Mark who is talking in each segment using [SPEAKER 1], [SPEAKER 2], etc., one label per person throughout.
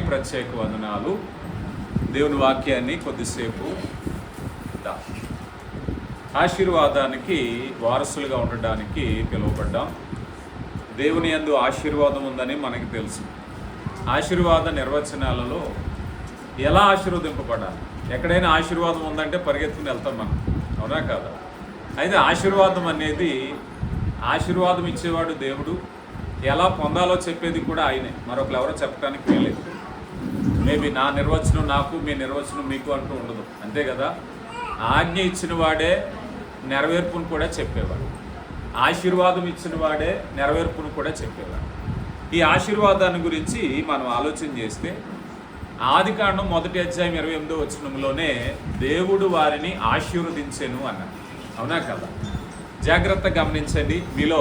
[SPEAKER 1] ప్రత్యేక వందనాలు. దేవుని వాక్యాన్ని కొద్దిసేపు ఆశీర్వాదానికి వారసులుగా ఉండడానికి పిలువబడ్డాం. దేవుని యందు ఆశీర్వాదం ఉందని మనకి తెలుసు. ఆశీర్వాద నిర్వచనాలలో ఎలా ఆశీర్వదింపబడాలి, ఎక్కడైనా ఆశీర్వాదం ఉందంటే పరిగెత్తుకుని వెళ్తాం మనం, అవునా కాదా? అయితే ఆశీర్వాదం అనేది, ఆశీర్వాదం ఇచ్చేవాడు దేవుడు, ఎలా పొందాలో చెప్పేది కూడా ఆయనే, మరొకరు ఎవరో చెప్పడానికి వీలేదు. మేబీ నా నిర్వచనం నాకు, మీ నిర్వచనం మీకు అంటూ ఉండదు, అంతే కదా? ఆజ్ఞ ఇచ్చిన వాడే నెరవేర్పును కూడా చెప్పేవాడు, ఆశీర్వాదం ఇచ్చిన వాడే నెరవేర్పును కూడా చెప్పేవాడు. ఈ ఆశీర్వాదాన్ని గురించి మనం ఆలోచన చేస్తే ఆదికాండం 1వ అధ్యాయం 28వ వచనంలోనే దేవుడు వారిని ఆశీర్వదించెను అన్నాడు, అవునా కదా? జాగ్రత్తగా గమనించండి. మీలో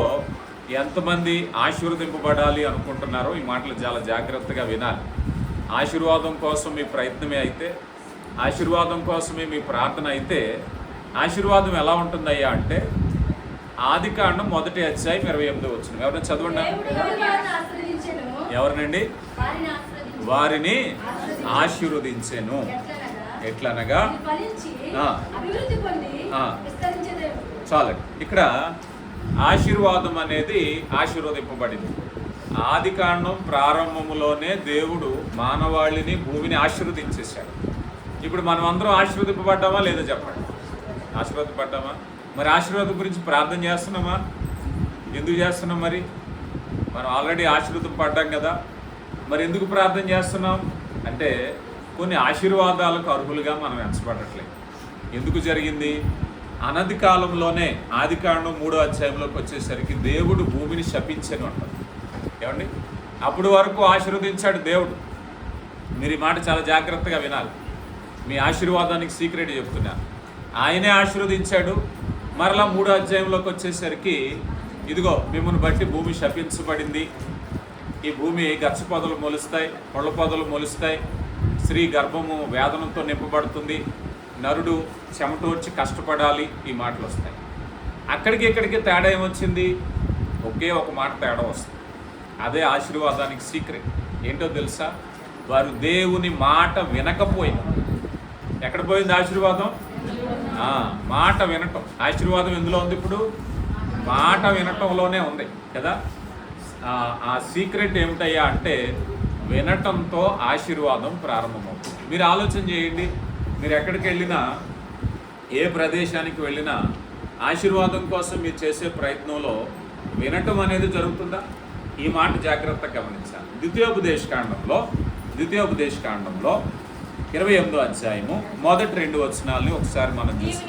[SPEAKER 1] ఎంతమంది ఆశీర్వదింపబడాలి అనుకుంటున్నారో ఈ మాటలు చాలా జాగ్రత్తగా వినాలి. ఆశీర్వాదం కోసం మీ ప్రయత్నమే అయితే, ఆశీర్వాదం కోసమే మీ ప్రార్థన అయితే, ఆశీర్వాదం ఎలా ఉంటుందయ్యా అంటే ఆదికాండం 1వ అధ్యాయం 28వ వచనం. ఎవరైనా చదవండి. ఎవరినండి? వారిని ఆశీర్వదించెను. ఎట్లనగా చాలండి. ఇక్కడ ఆశీర్వాదం అనేది ఆశీర్వదింపబడింది. ఆదికాండం ప్రారంభములోనే దేవుడు మానవాళిని, భూమిని ఆశీర్వదించేశాడు. ఇప్పుడు మనం అందరం ఆశీర్వదింపబడ్డామా లేదా చెప్పండి? ఆశీర్వదింపబడ్డామా? మరి ఆశీర్వాదం గురించి ప్రార్థన చేస్తున్నామా? ఎందుకు చేస్తున్నాం? మరి మనం ఆల్రెడీ ఆశీర్వదింపబడ్డాం కదా, మరి ఎందుకు ప్రార్థన చేస్తున్నాం అంటే కొన్ని ఆశీర్వాదాలకు అర్హులుగా మనం ఎంచబడట్లేదు. ఎందుకు జరిగింది? అనతి కాలంలోనే ఆదికాండం 3వ అధ్యాయంలోకి వచ్చేసరికి దేవుడు భూమిని శపించెను అంటారు. ఏమండి? అప్పుడు వరకు ఆశీర్వదించాడు దేవుడు. మీరు ఈ మాట చాలా జాగ్రత్తగా వినాలి. మీ ఆశీర్వాదానికి సీక్రెట్ చెప్తున్నా. ఆయనే ఆశీర్వదించాడు. మరలా 3వ అధ్యాయంలోకి వచ్చేసరికి ఇదిగో మిమ్మల్ని బట్టి భూమి శపించబడింది, ఈ భూమి గచ్చ పొదలు మొలుస్తాయి, పొళ్ళ పొదలు మొలుస్తాయి, స్త్రీ గర్భము వేదనతో నింపబడుతుంది, నరుడు చెమటోర్చి కష్టపడాలి, ఈ మాటలు వస్తాయి. అక్కడికి ఇక్కడికి తేడా ఏమొచ్చింది? ఒకే ఒక మాట తేడా వస్తుంది. అదే ఆశీర్వాదానికి సీక్రెట్. ఏంటో తెలుసా? వారు దేవుని మాట వినకపోయినా. ఎక్కడ పోయింది ఆశీర్వాదం? మాట వినటం. ఆశీర్వాదం ఎందులో ఉంది? ఇప్పుడు మాట వినటంలోనే ఉంది కదా. ఆ సీక్రెట్ ఏమిటయ్యా అంటే వినటంతో ఆశీర్వాదం ప్రారంభమవుతుంది. మీరు ఆలోచన చేయండి. మీరు ఎక్కడికి వెళ్ళినా, ఏ ప్రదేశానికి వెళ్ళినా ఆశీర్వాదం కోసం మీరు చేసే ప్రయత్నంలో వినటం అనేది జరుగుతుందా? ఈ మాట జాగ్రత్తగా గమనించాలి. ద్వితీయోపదేశకాండంలో 28వ అధ్యాయము మొదటి 2 వచనాలని ఒకసారి మనం చూసి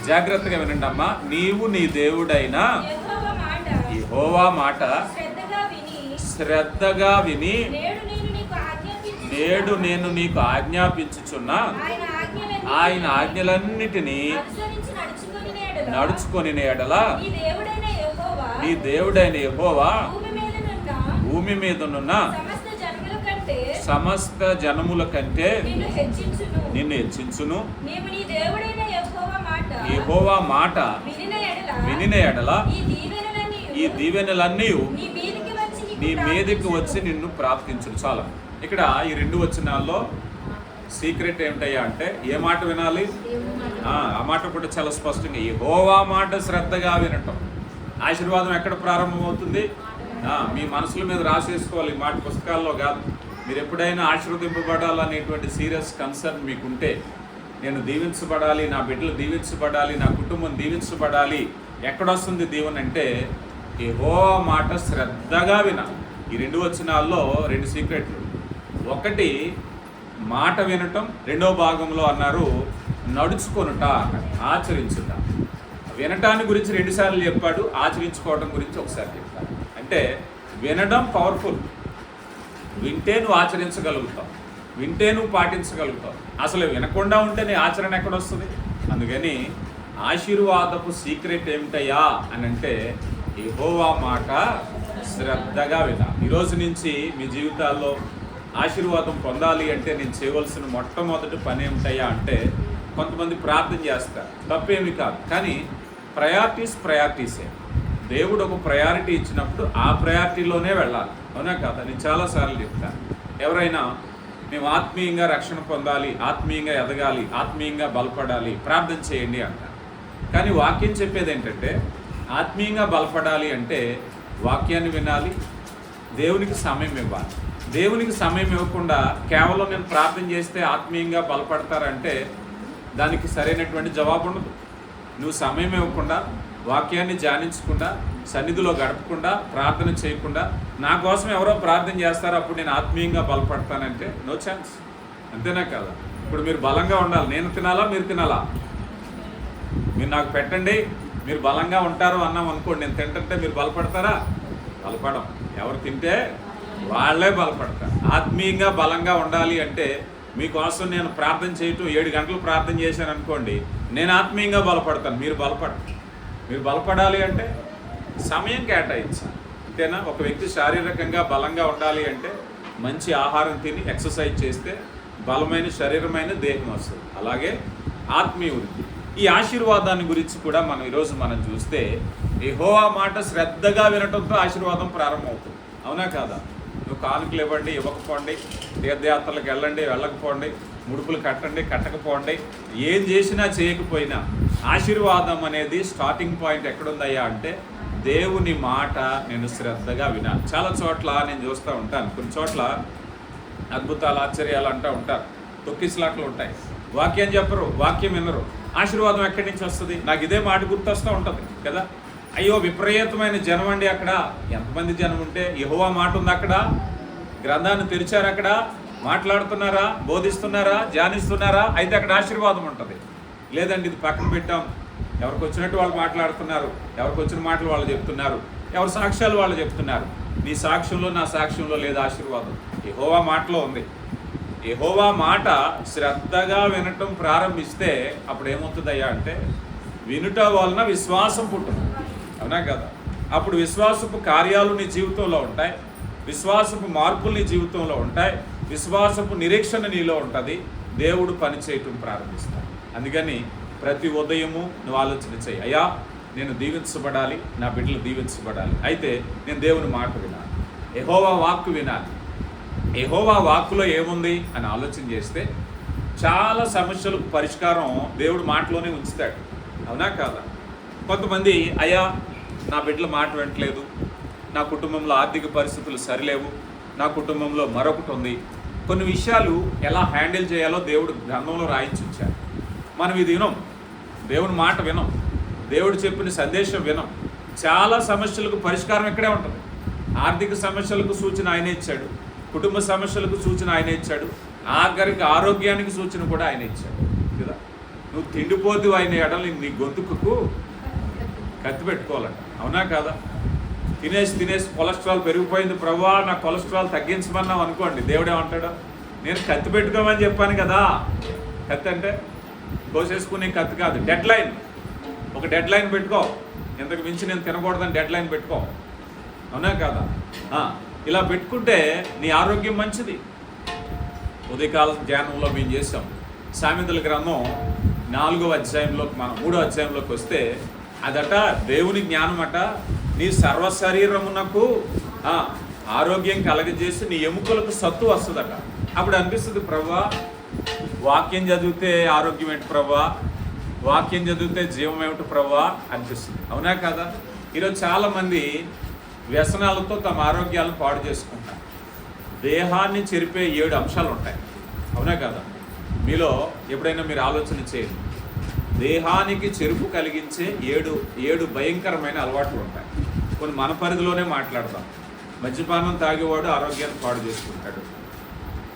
[SPEAKER 1] జాగ్రత్తగా వినండి అమ్మా. నీవు నీ దేవుడైన యెహోవా మాట శ్రద్ధగా విని నేడు నేను నీకు ఆజ్ఞాపించుచున్న ఆయన ఆజ్ఞలన్నిటినీ నడుచుకొని ఎడల నీ దేవుడైన యెహోవా భూమి మీదనున్న సమస్త జనముల కంటే నిన్ను హెచ్చించును. యెహోవా మాట వినిన ఎడల ఈ దీవెనలన్నీ నీ మీదకి వచ్చి నిన్ను ప్రార్థించును. చాలా ఇక్కడ ఈ 2 వచనాల్లో సీక్రెట్ ఏమిటయ్యా అంటే ఏ మాట వినాలి? ఆ మాట కూడా చాలా స్పష్టంగా యెహోవా మాట శ్రద్ధగా వినటం. ఆశీర్వాదం ఎక్కడ ప్రారంభమవుతుంది? మీ మనసుల మీద రాసేసుకోవాలి, ఈ మాట పుస్తకాల్లో కాదు. మీరు ఎప్పుడైనా ఆశీర్వదింపబడాలనేటువంటి సీరియస్ కన్సర్న్ మీకుంటే, నేను దీవించబడాలి, నా బిడ్డలు దీవించబడాలి, నా కుటుంబం దీవించబడాలి, ఎక్కడొస్తుంది దీవెన అంటే యెహోవా మాట శ్రద్ధగా వినాలి. ఈ 2 వచనాల్లో 2 సీక్రెట్లు. ఒకటి మాట వినటం, 2వ భాగంలో అన్నారు నడుచుకొనుట, ఆచరించుట. వినటాన్ని గురించి 2 సార్లు చెప్పాడు, ఆచరించుకోవడం గురించి ఒకసారి చెప్పాడు. అంటే వినడం పవర్ఫుల్. వింటే నువ్వు ఆచరించగలుగుతావు, వింటే నువ్వు పాటించగలుగుతావు. అసలు వినకుండా ఉంటే నీ ఆచరణ ఎక్కడొస్తుంది? అందుకని ఆశీర్వాదపు సీక్రెట్ ఏమిటయ్యా అని అంటే యెహోవా మాట శ్రద్ధగా వినాలి. ఈరోజు నుంచి మీ జీవితాల్లో ఆశీర్వాదం పొందాలి అంటే నేను చేయవలసిన మొట్టమొదటి పని ఏమిటయ్యా అంటే కొంతమంది ప్రార్థన చేస్తారు, తప్పేమి కాదు. కానీ ప్రయారిటీసే. దేవుడు ఒక ప్రయారిటీ ఇచ్చినప్పుడు ఆ ప్రయారిటీలోనే వెళ్ళాలి. అవునా కదా? నేను చాలాసార్లు చెప్తాను, ఎవరైనా మేము ఆత్మీయంగా రక్షణ పొందాలి, ఆత్మీయంగా ఎదగాలి, ఆత్మీయంగా బలపడాలి, ప్రార్థన చేయండి అంటారు. కానీ వాక్యం చెప్పేది ఏంటంటే ఆత్మీయంగా బలపడాలి అంటే వాక్యాన్ని వినాలి, దేవునికి సమయం ఇవ్వాలి. దేవునికి సమయం ఇవ్వకుండా కేవలం నేను ప్రార్థన చేస్తే ఆత్మీయంగా బలపడతారంటే దానికి సరైనటువంటి జవాబు ఉండదు. నువ్వు సమయం ఇవ్వకుండా, వాక్యాన్ని ధ్యానించకుండా, సన్నిధిలో గడపకుండా, ప్రార్థన చేయకుండా నా కోసం ఎవరో ప్రార్థన చేస్తారో అప్పుడు నేను ఆత్మీయంగా బలపడతానంటే నో ఛాన్స్. అంతేనా కదా? ఇప్పుడు మీరు బలంగా ఉండాలి. నేను తినాలా, మీరు తినాలా? మీరు నాకు పెట్టండి, మీరు బలంగా ఉంటారు అన్నాం అనుకోండి, నేను తింటుంటే మీరు బలపడతారా? బలపడం. ఎవరు తింటే వాళ్ళే బలపడతారు. ఆత్మీయంగా బలంగా ఉండాలి అంటే మీకోసం నేను ప్రార్థన చేయటం 7 గంటలు ప్రార్థన చేశాను అనుకోండి, నేను ఆత్మీయంగా బలపడతాను, మీరు బలపడతారు. మీరు బలపడాలి అంటే సమయం కేటాయించాలి. అంతేనా? ఒక వ్యక్తి శారీరకంగా బలంగా ఉండాలి అంటే మంచి ఆహారం తిని ఎక్సర్సైజ్ చేస్తే బలమైన శరీరమైన దేహం వస్తుంది. అలాగే ఆత్మీయ వృద్ధి. ఈ ఆశీర్వాదాన్ని గురించి కూడా ఈరోజు మనం చూస్తే యెహోవా మాట శ్రద్ధగా వినటంతో ఆశీర్వాదం ప్రారంభమవుతుంది. అవునా కాదా? నువ్వు కానుకలు ఇవ్వండి, ఇవ్వకపోండి, తీర్థయాత్రలకు వెళ్ళండి, వెళ్ళకపోండి, ముడుపులు కట్టండి, కట్టకపోండి, ఏం చేసినా చేయకపోయినా ఆశీర్వాదం అనేది స్టార్టింగ్ పాయింట్ ఎక్కడుందయ్యా అంటే దేవుని మాట నేను శ్రద్ధగా వినాలి. చాలా చోట్ల నేను చూస్తూ ఉంటాను, కొన్ని చోట్ల అద్భుతాలు, ఆశ్చర్యాలు అంటూ ఉంటారు, తొక్కిసలాట్లు ఉంటాయి, వాక్యం చెప్పరు, వాక్యం వినరు. ఆశీర్వాదం ఎక్కడి నుంచి వస్తుంది? నాకు ఇదే మాట గుర్తొస్తూ ఉంటుంది కదా. అయ్యో విపరీతమైన జనం అండి, అక్కడ ఎంతమంది జనం ఉంటే యెహోవా మాట ఉంది అక్కడ, గ్రంథాన్ని తెరిచారు, అక్కడ మాట్లాడుతున్నారా, బోధిస్తున్నారా, ధ్యానిస్తున్నారా, అయితే అక్కడ ఆశీర్వాదం ఉంటుంది. లేదండి ఇది పక్కన పెట్టాం, ఎవరికి వచ్చినట్టు వాళ్ళు మాట్లాడుతున్నారు, ఎవరికి వచ్చిన మాటలు వాళ్ళు చెప్తున్నారు, ఎవరి సాక్ష్యాలు వాళ్ళు చెప్తున్నారు. నీ సాక్ష్యంలో నా సాక్ష్యంలో లేదు ఆశీర్వాదం, యెహోవా మాటలో ఉంది. యెహోవా మాట శ్రద్ధగా వినటం ప్రారంభిస్తే అప్పుడు ఏమవుతుందయ్యా అంటే వినుట వలన విశ్వాసం పుట్టుతుంది. అవునా కదా? అప్పుడు విశ్వాసపు కార్యాలు నీ జీవితంలో ఉంటాయి, విశ్వాసపు మార్పులు నీ జీవితంలో ఉంటాయి, విశ్వాసపు నిరీక్షణ నీలో ఉంటుంది, దేవుడు పని చేయటం ప్రారంభిస్తాడు. అందుకని ప్రతి ఉదయము నువ్వు ఆలోచన చేయి, అయ్యా నేను దీవించబడాలి, నా బిడ్డలు దీవించబడాలి, అయితే నేను దేవుని మాట వినాలి, యెహోవా వాక్కు వినాలి. యెహోవా వాక్కులో ఏముంది అని ఆలోచన చేస్తే చాలా సమస్యలకు పరిష్కారం దేవుడు మాటలోనే ఉంచుతాడు. అవునా కాదా? కొంతమంది అయ్యా నా బిడ్డల మాట వినట్లేదు, నా కుటుంబంలో ఆర్థిక పరిస్థితులు సరిలేవు, నా కుటుంబంలో మరొకటి ఉంది, కొన్ని విషయాలు ఎలా హ్యాండిల్ చేయాలో దేవుడు గ్రంథంలో రాయించి ఉంచారు. మనం ఇది వినం, దేవుని మాట వినం, దేవుడు చెప్పిన సందేశం వినం. చాలా సమస్యలకు పరిష్కారం ఇక్కడే ఉంటుంది. ఆర్థిక సమస్యలకు సూచన ఆయనే ఇచ్చాడు, కుటుంబ సమస్యలకు సూచన ఆయనే ఇచ్చాడు, ఆఖరికి ఆరోగ్యానికి సూచన కూడా ఆయన ఇచ్చాడు కదా. నువ్వు తిండిపోతు ఆయన ఎడలు నీ గొంతుకు కత్తి పెట్టుకోవాలంట. అవునా కాదా? తినేసి కొలెస్ట్రాల్ పెరిగిపోయింది, ప్రభువా నా కొలెస్ట్రాల్ తగ్గించమన్నావు అనుకోండి, దేవుడు ఏమంటాడు? నేను కత్తి పెట్టుకోమని చెప్పాను కదా. కత్తి అంటే కోసేసుకునే కత్తి కాదు, డెడ్ లైన్. ఒక డెడ్ లైన్ పెట్టుకో, ఇంతకు మించి నేను తినకూడదని డెడ్ లైన్ పెట్టుకో. అవునా కాదా? ఇలా పెట్టుకుంటే నీ ఆరోగ్యం మంచిది. ఉదయకాల ధ్యానంలో మేము చేసాం, సామెతల గ్రంథం 4వ అధ్యాయంలోకి మనం 3వ అధ్యాయంలోకి వస్తే అదట దేవుని జ్ఞానం అట నీ సర్వశరీరమునకు ఆరోగ్యం కలగజేసి నీ ఎముకలకు సత్తు వస్తుందట. అప్పుడు అనిపిస్తుంది, ప్రభువా వాక్యం చదివితే ఆరోగ్యం ఏంటి ప్రభువా, వాక్యం చదివితే జీవం ఏమిటి ప్రభువా అనిపిస్తుంది. అవునా కదా? ఈరోజు చాలామంది వ్యసనాలతో తమ ఆరోగ్యాలను పాడు చేసుకుంటారు. దేహాన్ని చెరిపే 7 అంశాలు ఉంటాయి. అవునా కదా? మీలో ఎప్పుడైనా మీరు ఆలోచన చేయండి, దేహానికి చెరుపు కలిగించే 7 భయంకరమైన అలవాట్లు ఉంటాయి. కొన్ని మన పరిధిలోనే మాట్లాడతాం. మద్యపానం తాగేవాడు ఆరోగ్యాన్ని పాడు చేసుకుంటాడు,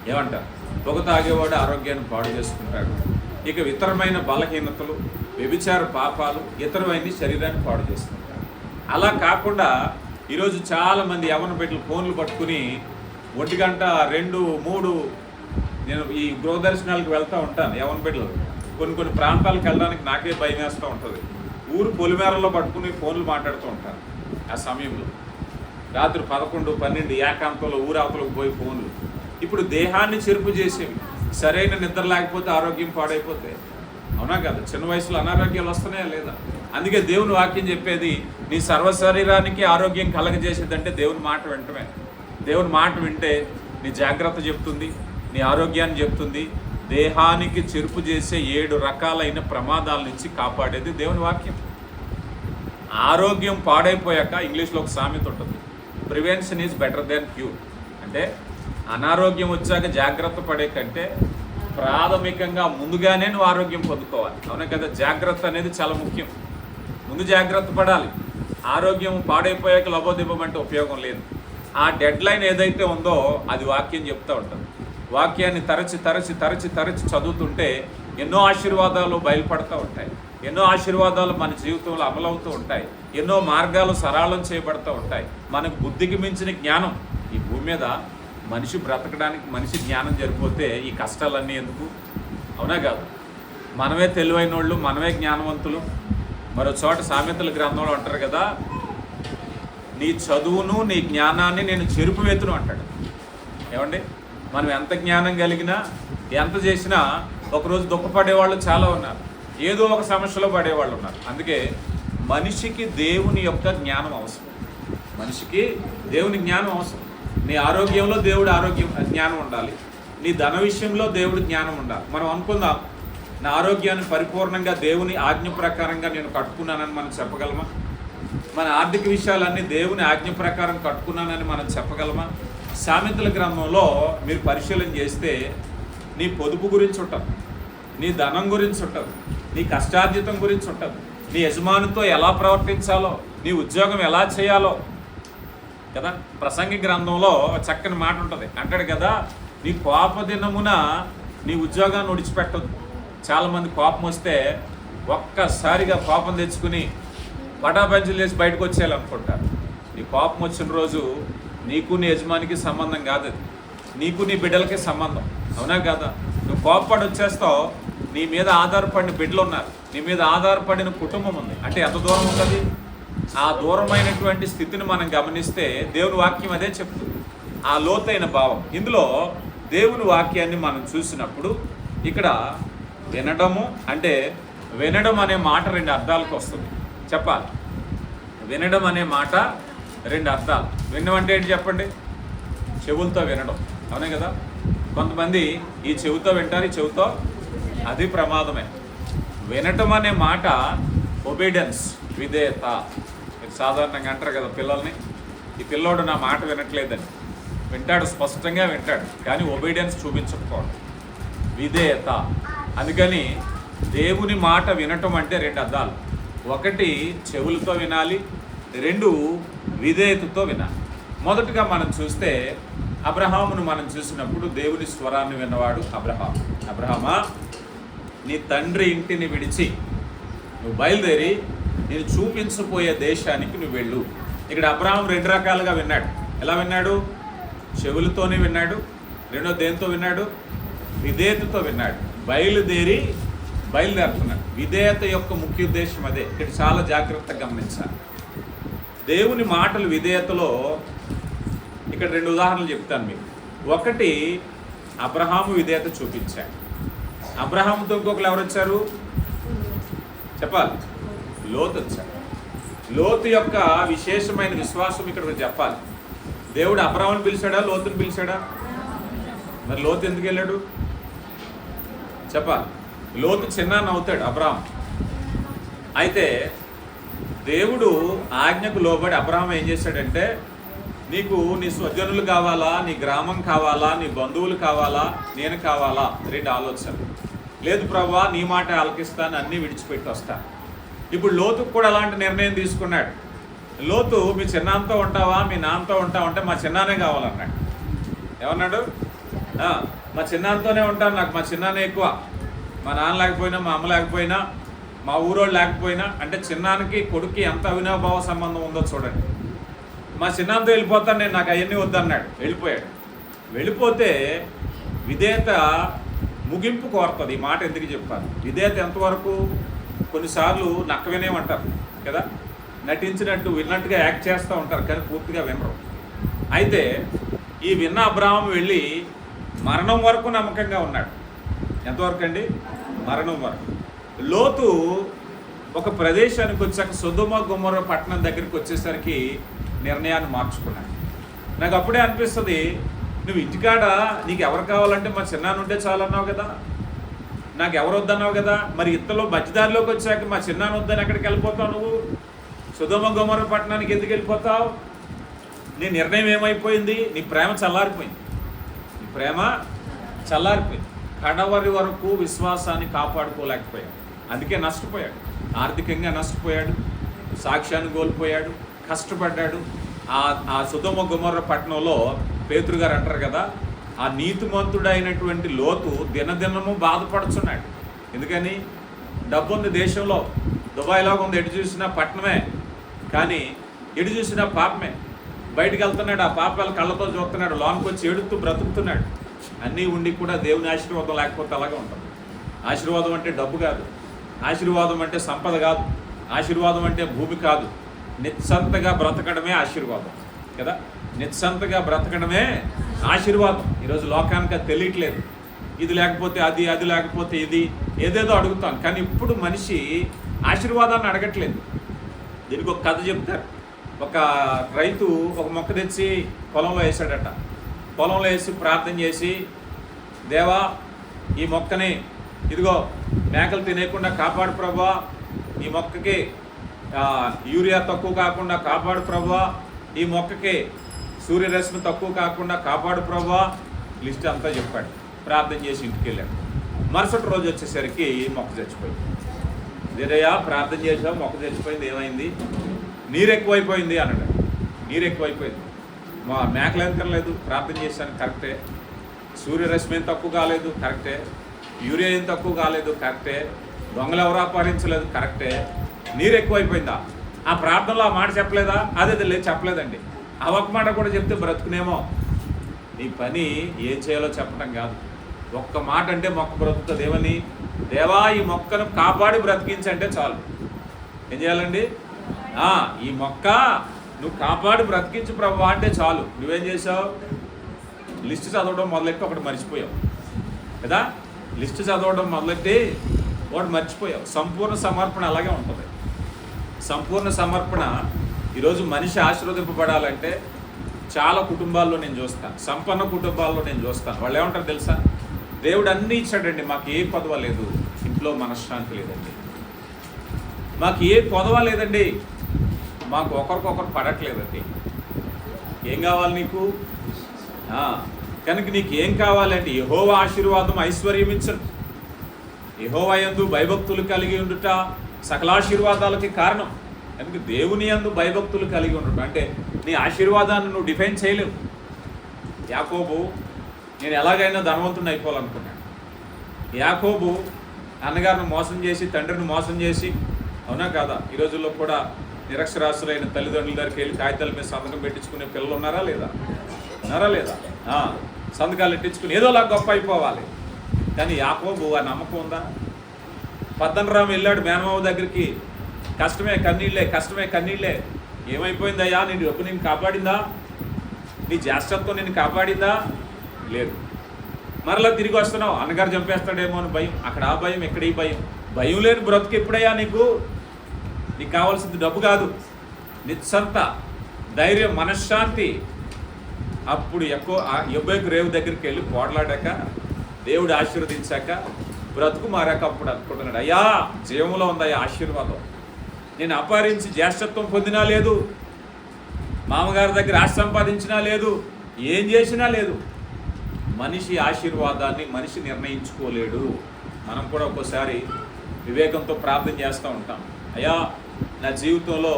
[SPEAKER 1] ఏమంటారు? పొగ తాగేవాడు ఆరోగ్యాన్ని పాడు చేసుకుంటాడు. ఇక ఇతరమైన బలహీనతలు, వ్యభిచార పాపాలు, ఇతరమైన శరీరాన్ని పాడు చేసుకుంటాడు. అలా కాకుండా ఈరోజు చాలామంది యవ్వన బిడ్డలు ఫోన్లు పట్టుకుని 1 గంట 2, 3 నేను ఈ గృహదర్శనాలకు వెళ్తూ ఉంటాను. యవ్వన బిడ్డలు కొన్ని ప్రాంతాలకు వెళ్ళడానికి నాకే భయం వేస్తూ ఉంటుంది. ఊరు పొలిమేరలో పట్టుకుని ఫోన్లు మాట్లాడుతూ ఉంటారు. ఆ సమయంలో రాత్రి 11, 12 ఏకాంతంలో ఊరావతలకు పోయి ఫోన్లు. ఇప్పుడు దేహాన్ని చెరుపు చేసేవి. సరైన నిద్ర లేకపోతే ఆరోగ్యం పాడైపోతే, అవునా కదా? చిన్న వయసులో అనారోగ్యాలు వస్తున్నాయా లేదా? అందుకే దేవుని వాక్యం చెప్పేది నీ సర్వశరీరానికి ఆరోగ్యం కలగజేసేదంటే దేవుని మాట వింటమే. దేవుని మాట వింటే నీ జాగ్రత్త చెప్తుంది, నీ ఆరోగ్యాన్ని చెప్తుంది. దేహానికి చెరుపు చేసే 7 రకాలైన ప్రమాదాల నుంచి కాపాడేది దేవుని వాక్యం. ఆరోగ్యం పాడైపోయాక ఇంగ్లీష్లో ఒక సామెత ఉంటుంది, prevention is better than cure. అంటే అనారోగ్యం వచ్చాక జాగ్రత్త పడే కంటే ప్రాథమికంగా ముందుగానే నువ్వు ఆరోగ్యం పొందుకోవాలి. అవునే కదా, జాగ్రత్త అనేది చాలా ముఖ్యం. ముందు జాగ్రత్త పడాలి. ఆరోగ్యం పాడైపోయాక లబోదిబ్బమంటే ఉపయోగం లేదు. ఆ డెడ్ లైన్ ఏదైతే ఉందో అది వాక్యం చెప్తూ ఉంటుంది. వాక్యాన్ని తరచి చదువుతుంటే ఎన్నో ఆశీర్వాదాలు బయలుపడుతూ ఉంటాయి. ఎన్నో ఆశీర్వాదాలు మన జీవితంలో అమలవుతూ ఉంటాయి. ఎన్నో మార్గాలు సరళం చేయబడుతూ ఉంటాయి. మనకు బుద్ధికి మించిన జ్ఞానం ఈ భూమి మీద మనిషి బ్రతకడానికి మనిషి జ్ఞానం జరిపోతే ఈ కష్టాలన్నీ ఎందుకు? అవునా కాదు? మనమే తెలివైన వాళ్ళు, మనమే జ్ఞానవంతులు. మరో చోట సామెతల గ్రంథంలో అంటారు కదా, నీ చదువును నీ జ్ఞానాన్ని నేను చెరుపువేతును అంటాడు. ఏమండి, మనం ఎంత జ్ఞానం కలిగినా ఎంత చేసినా ఒకరోజు దుఃఖపడేవాళ్ళు చాలా ఉన్నారు, ఏదో ఒక సమస్యలో పడేవాళ్ళు ఉన్నారు. అందుకే మనిషికి దేవుని యొక్క జ్ఞానం అవసరం. మనిషికి దేవుని జ్ఞానం అవసరం. నీ ఆరోగ్యంలో దేవుడి జ్ఞానం ఉండాలి. నీ ధన విషయంలో దేవుడి జ్ఞానం ఉండాలి. మనం అనుకుందాం, నా ఆరోగ్యాన్ని పరిపూర్ణంగా దేవుని ఆజ్ఞ ప్రకారంగా నేను కట్టుకున్నానని మనం చెప్పగలమా? మన ఆర్థిక విషయాలన్నీ దేవుని ఆజ్ఞ ప్రకారం కట్టుకున్నానని మనం చెప్పగలమా? సామెతల గ్రంథంలో మీరు పరిశీలన చేస్తే నీ పొదుపు గురించి ఉంటుంది, నీ ధనం గురించి ఉంటుంది, నీ కష్టార్జితం గురించి ఉంటుంది, నీ యజమానితో ఎలా ప్రవర్తించాలో, నీ ఉద్యోగం ఎలా చేయాలో కదా. ప్రసంగి గ్రంథంలో చక్కని మాట ఉంటుంది, అంటాడు కదా, నీ కోప దినమున నీ ఉద్యోగాన్ని విడిచిపెట్టద్దు. చాలామంది కోపం వస్తే ఒక్కసారిగా కోపం తెచ్చుకుని పటాపంచలు చేసి బయటకు వచ్చేయాలనుకుంటారు. నీ కోపం వచ్చిన రోజు నీకు నీ యజమానికి సంబంధం కాదు, అది నీకు నీ బిడ్డలకి సంబంధం. అవునా కదా? నువ్వు కోపపడి వచ్చేస్తావు, నీ మీద ఆధారపడిన బిడ్డలు ఉన్నారు, నీ మీద ఆధారపడిన కుటుంబం ఉంది. అంటే ఎంత దూరం ఉంటుంది? ఆ దూరమైనటువంటి స్థితిని మనం గమనిస్తే దేవుని వాక్యం అదే చెప్తుంది, ఆ లోతైన భావం. ఇందులో దేవుని వాక్యాన్ని మనం చూసినప్పుడు ఇక్కడ వినడము అంటే, వినడం అనే మాట 2 అర్థాలకు వస్తుంది. చెప్పాలి, వినడం అనే మాట 2 అర్థాలు. వినడం అంటే ఏంటి చెప్పండి? చెవులతో వినడం. అవునే కదా? కొంతమంది ఈ చెవితో వింటారు, ఈ చెవితో, అది ప్రమాదమే. వినటం అనే మాట ఒబీడియన్స్, విధేయత. మీరు సాధారణంగా అంటారు కదా పిల్లల్ని, ఈ పిల్లోడు నా మాట వినట్లేదని. వింటాడు, స్పష్టంగా వింటాడు, కానీ ఒబీడియన్స్ చూపించకపోవడం, విధేయత. అందుకని దేవుని మాట వినటం అంటే 2 అర్థాలు. 1 చెవులతో వినాలి, 2 విధేయతతో వినాలి. మొదటగా మనం చూస్తే అబ్రహామును మనం చూసినప్పుడు దేవుని స్వరాన్ని విన్నవాడు అబ్రహాం. అబ్రహామా, నీ తండ్రి ఇంటిని విడిచి నువ్వు బయలుదేరి నేను చూపించబోయే దేశానికి నువ్వు వెళ్ళు. ఇక్కడ అబ్రహాం 2 రకాలుగా విన్నాడు. ఎలా విన్నాడు? చెవులతోనే విన్నాడు. రెండో దేంతో విన్నాడు? విధేయతతో విన్నాడు. బయలుదేరుతున్నాడు. విధేయత యొక్క ముఖ్య ఉద్దేశం అదే. ఇక్కడ చాలా జాగ్రత్తగా గమనించాలి. దేవుని మాటలు విధేయతలో ఇక్కడ 2 ఉదాహరణలు చెప్తాను మీకు. 1, అబ్రహాము విధేయత చూపించాడు. అబ్రహాముతో ఇంకొకరు ఎవరు వచ్చారు చెప్పాలి? లోతు వచ్చాడు. లోతు యొక్క విశేషమైన విశ్వాసం ఇక్కడ చెప్పాలి. దేవుడు అబ్రహాముని పిలిచాడా, లోతుని పిలిచాడా? మరి లోతు ఎందుకు వెళ్ళాడు చెప్పాలి? లోతు చిన్నాన్న అవుతాడు అబ్రహాం. అయితే దేవుడు ఆజ్ఞకు లోబడి అబ్రహాం ఏం చేశాడంటే, నీకు నీ స్వజనులు కావాలా, నీ గ్రామం కావాలా, నీ బంధువులు కావాలా, నేను కావాలా? 2 ఆలోచనలు. లేదు ప్రభువా, నీ మాట ఆలకిస్తాను, అన్నీ విడిచిపెట్టి వస్తా. ఇప్పుడు లోతుకు కూడా అలాంటి నిర్ణయం తీసుకున్నాడు. లోతు మీ చిన్నాన్నతో ఉంటావా, మీ నాన్నతో ఉంటావా అంటే మా చిన్నానే కావాలన్నాడు. ఏమన్నాడు? మా చిన్నాన్నతోనే ఉంటాను, నాకు మా చిన్నానే ఎక్కువ. మా నాన్న లేకపోయినా, మా అమ్మ లేకపోయినా, మా ఊరోళ్ళు లేకపోయినా. అంటే చిన్నానికి కొడుక్కి ఎంత అవినాభావ సంబంధం ఉందో చూడండి. మా చిన్నాన్నతో వెళ్ళిపోతాను నేను, నాకు అవన్నీ వద్దన్నాడు, వెళ్ళిపోయాడు. వెళ్ళిపోతే విధేయత ముగింపు కోరుతుంది. ఈ మాట ఎందుకు చెప్పాలి? విధేయత ఎంతవరకు? కొన్నిసార్లు నక్క వినేమంటారు కదా, నటించినట్టు విన్నట్టుగా యాక్ట్ చేస్తూ ఉంటారు, కానీ పూర్తిగా వినరు. అయితే ఈ విన్న అబ్రహాం వెళ్ళి మరణం వరకు నమ్మకంగా ఉన్నాడు. ఎంతవరకు అండి? మరణం వరకు. లోతు ఒక ప్రదేశానికి వచ్చాక సొదొమ గొమొర్రా పట్టణం దగ్గరికి వచ్చేసరికి నిర్ణయాన్ని మార్చుకున్నాడు. నాకు అప్పుడే అనిపిస్తుంది, నువ్వు ఇంటికాడ నీకు ఎవరు కావాలంటే మా చిన్నాన్న ఉంటే చాలన్నావు కదా, నాకు ఎవరు వద్దన్నావు కదా, మరి ఇత్తలో మధ్యదారిలోకి వచ్చాక మా చిన్నాన్న వద్దని ఎక్కడికి వెళ్ళిపోతావు నువ్వు? సొదొమ గొమొర్రా పట్టణానికి ఎందుకు వెళ్ళిపోతావు? నీ నిర్ణయం ఏమైపోయింది? నీ ప్రేమ చల్లారిపోయింది. నీ ప్రేమ చల్లారిపోయింది. కడవరి వరకు విశ్వాసాన్ని కాపాడుకోలేకపోయాడు. అందుకే నష్టపోయాడు. ఆర్థికంగా నష్టపోయాడు, సాక్ష్యాన్ని కోల్పోయాడు, కష్టపడ్డాడు. ఆ సొదొమ గొమొర్రా పట్టణంలో పేతురు గారు అంటారు కదా, ఆ నీతిమంతుడైనటువంటి లోతు దినదినము బాధపడుచున్నాడు. ఎందుకని? డబ్బు ఉంది దేశంలో, దుబాయ్లాగా ఉంది, ఎటు చూసినా పట్టణమే, కానీ ఎటు చూసినా పాపమే. బయటికి వెళ్తున్నాడు, ఆ పాపాలు కళ్ళతో చూస్తున్నాడు, లోనికి వచ్చి ఏడుతూ బ్రతుకుతున్నాడు. అన్నీ ఉండి కూడా దేవుని ఆశీర్వాదం లేకపోతే అలాగే ఉంటుంది. ఆశీర్వాదం అంటే డబ్బు కాదు, ఆశీర్వాదం అంటే సంపద కాదు, ఆశీర్వాదం అంటే భూమి కాదు. నిస్సంతగా బ్రతకడమే ఆశీర్వాదం కదా. నిస్సంతగా బ్రతకడమే ఆశీర్వాదం. ఈరోజు లోకానికి అది తెలియట్లేదు. ఇది లేకపోతే అది, అది లేకపోతే ఇది, ఏదేదో అడుగుతాం. కానీ ఇప్పుడు మనిషి ఆశీర్వాదాన్ని అడగట్లేదు. దీనికి ఒక కథ చెప్తారు. ఒక రైతు ఒక మొక్క తెచ్చి పొలంలో వేసాడట. పొలంలో వేసి ప్రార్థన చేసి, దేవా ఈ మొక్కని ఇదిగో మేకలు తినేయకుండా కాపాడు ప్రభువా, ఈ మొక్కకి యూరియా తక్కువ కాకుండా కాపాడు ప్రభువా, ఈ మొక్కకి సూర్యరశ్మి తక్కువ కాకుండా కాపాడు ప్రభువా, లిస్ట్ అంతా చెప్పాడు. ప్రార్థన చేసి ఇంటికి వెళ్ళాడు. మరుసటి రోజు వచ్చేసరికి మొక్క చచ్చిపోయింది. దేదయ్యా ప్రార్థన చేసావు, మొక్క చచ్చిపోయింది, ఏమైంది? నీరు ఎక్కువైపోయింది అన్నాడు. నీరు ఎక్కువైపోయింది. మా మేకలు ఏం తినలేదు, ప్రార్థన చేశాను, కరెక్టే. సూర్యరశ్మి ఏం తక్కువ కాలేదు, కరెక్టే. యూరియా ఏం తక్కువ కాలేదు, కరెక్టే. దొంగలు ఎవరు అపహరించలేదు, కరెక్టే. నీరు ఎక్కువైపోయిందా? ఆ ప్రార్థనలో ఆ మాట చెప్పలేదా? అదే లేదు, చెప్పలేదండి. ఆ ఒక్క మాట కూడా చెప్తే బ్రతుకునేమో. నీ పని ఏం చేయాలో చెప్పడం కాదు, ఒక్క మాట అంటే మొక్క బ్రతుకుతుంది. ఏమని? దేవా ఈ మొక్కను కాపాడి బ్రతికించంటే చాలు. ఏం చేయాలండి? ఈ మొక్క నువ్వు కాపాడి బ్రతికించు ప్రభువా అంటే చాలు. నువ్వేం చేసావు? లిస్టు చదవడం మొదలెట్టి ఒకటి మర్చిపోయావు కదా. లిస్టు చదవడం మొదలెట్టి ఒకటి మర్చిపోయావు. సంపూర్ణ సమర్పణ అలాగే ఉంటుంది. సంపూర్ణ సమర్పణ. ఈరోజు మనిషి ఆశీర్వదింపబడాలంటే చాలా కుటుంబాల్లో నేను చూస్తాను, సంపన్న కుటుంబాల్లో నేను చూస్తాను. వాళ్ళు ఏమంటారు తెలుసా? దేవుడు అన్నీ ఇచ్చాడండి, మాకు ఏ కొదవ లేదు, ఇంట్లో మనశ్శాంతి లేదండి, మాకు ఏ కొదవ లేదండి, మాకు ఒకరికొకరు పడట్లేదండి. ఏం కావాలి నీకు? కనుక నీకు ఏం కావాలంటే యెహోవా ఆశీర్వాదం ఐశ్వర్యం ఇచ్చను. యెహోవా యందు భయభక్తులు కలిగి ఉండుట సకలాశీర్వాదాలకి కారణం. కనుక దేవుని యందు భయభక్తులు కలిగి ఉండటం అంటే నీ ఆశీర్వాదాన్ని నువ్వు డిఫైన్ చేయలేవు. యాకోబు నేను ఎలాగైనా ధనవంతుని అయిపోవాలనుకున్నాడు. యాకోబు అన్నగారిని మోసం చేసి, తండ్రిని మోసం చేసి, అవునా కాదా? ఈ రోజుల్లో కూడా నిరక్షరాస్యులైన తల్లిదండ్రుల దగ్గరికి వెళ్ళి కాగితాల మీద సంతకం పెట్టించుకునే పిల్లలు ఉన్నారా లేదా? సంతకాలు పెట్టించుకుని ఏదోలా గొప్ప అయిపోవాలి. కానీ యాకోబు ఆ నమ్మకం ఉందా? పద్దనరాము వెళ్ళాడు మేనమావ దగ్గరికి, కష్టమే కన్నీళ్ళే, కష్టమే కన్నీళ్ళే. ఏమైపోయిందయ్యా? నేను కాపాడిందా? నీ జ్యేష్ఠత్వం నిన్ను కాపాడిందా? లేదు. మరలా తిరిగి వస్తున్నావు, అన్నగారు చంపేస్తాడేమో అని భయం. అక్కడ ఆ భయం, ఇక్కడ ఈ భయం. భయం లేని బ్రతుకు ఎప్పుడయ్యా నీకు? నీకు కావాల్సింది డబ్బు కాదు, నిస్సంత ధైర్యం, మనశ్శాంతి. అప్పుడు యెహోవా రేవు దగ్గరికి వెళ్ళి పోట్లాడాక, దేవుడు ఆశీర్వదించాక, బ్రతుకు మారాక అప్పుడు అనుకుంటున్నాడు, అయ్యా జీవంలో ఉందయ్యా ఆశీర్వాదం. నేను అపహరించి జ్యేష్ఠత్వం పొందినా లేదు, మామగారి దగ్గర ఆశ సంపాదించినా లేదు, ఏం చేసినా లేదు. మనిషి ఆశీర్వాదాన్ని మనిషి నిర్ణయించుకోలేడు. మనం కూడా ఒక్కోసారి వివేకంతో ప్రార్థన చేస్తూ ఉంటాం, అయ్యా నా జీవితంలో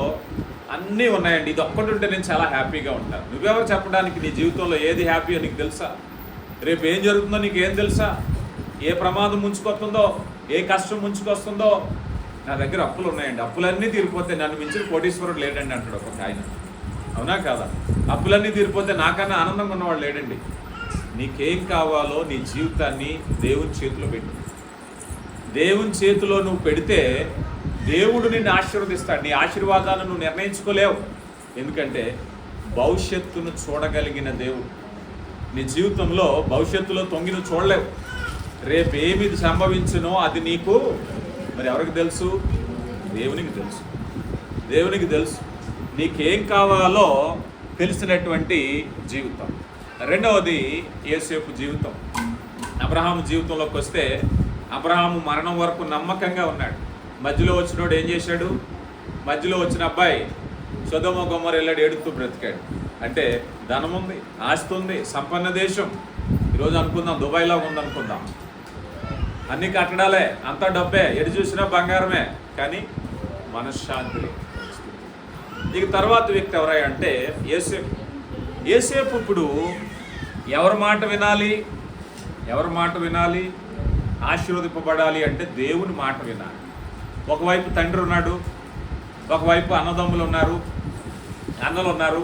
[SPEAKER 1] అన్నీ ఉన్నాయండి, ఇది ఒక్కటి ఉంటే నేను చాలా హ్యాపీగా ఉంటాను. నువ్వెవరు చెప్పడానికి నీ జీవితంలో ఏది హ్యాపీయో నీకు తెలుసా? రేపు ఏం జరుగుతుందో నీకు ఏం తెలుసా? ఏ ప్రమాదం ముంచుకొస్తుందో, ఏ కష్టం ముంచుకొస్తుందో? నా దగ్గర అప్పులు ఉన్నాయండి, అప్పులన్నీ తీరిపోతే నన్ను మించిన కోటీశ్వరుడు లేడండి అంటాడు ఒక ఆయన. అవునా కాదా? అప్పులన్నీ తీరిపోతే నాకన్నా ఆనందంగా ఉన్నవాడు లేడండి. నీకేం కావాలో నీ జీవితాన్ని దేవుని చేతిలో పెట్టు. దేవుని చేతిలో నువ్వు పెడితే దేవుడు నిన్ను ఆశీర్వదిస్తాడు. నీ ఆశీర్వాదాలను నువ్వు నిర్ణయించుకోలేవు. ఎందుకంటే భవిష్యత్తును చూడగలిగిన దేవుడు. నీ జీవితంలో భవిష్యత్తులో తొంగి నువ్వు చూడలేవు. రేపు ఏమి సంభవించునో అది నీకు మరి ఎవరికి తెలుసు? దేవునికి తెలుసు. దేవునికి తెలుసు నీకేం కావాలో తెలిసినటువంటి జీవితం. రెండవది యోసేపు జీవితం. అబ్రహాము జీవితంలోకి వస్తే అబ్రహాము మరణం వరకు నమ్మకంగా ఉన్నాడు. మధ్యలో వచ్చినోడు ఏం చేశాడు? మధ్యలో వచ్చిన అబ్బాయి సొదొమ గొమొర్రా వెళ్ళాడు, ఏడుతూ బ్రతికాడు. అంటే ధనం ఉంది, ఆస్తి ఉంది, సంపన్న దేశం. ఈరోజు అనుకుందాం దుబాయ్లో ఉందనుకుందాం, అన్ని కట్టడాలే, అంతా డబ్బే, ఎటు చూసినా బంగారమే, కానీ మనశ్శాంతి లేదు. ఇక తర్వాత వ్యక్తి ఎవరై అంటే యోసేపు. యోసేపు ఇప్పుడు ఎవరి మాట వినాలి? ఎవరి మాట వినాలి? ఆశీర్వదింపబడాలి అంటే దేవుని మాట వినాలి. ఒకవైపు తండ్రి ఉన్నాడు, ఒకవైపు అన్నదమ్ములు ఉన్నారు, అన్నలు ఉన్నారు.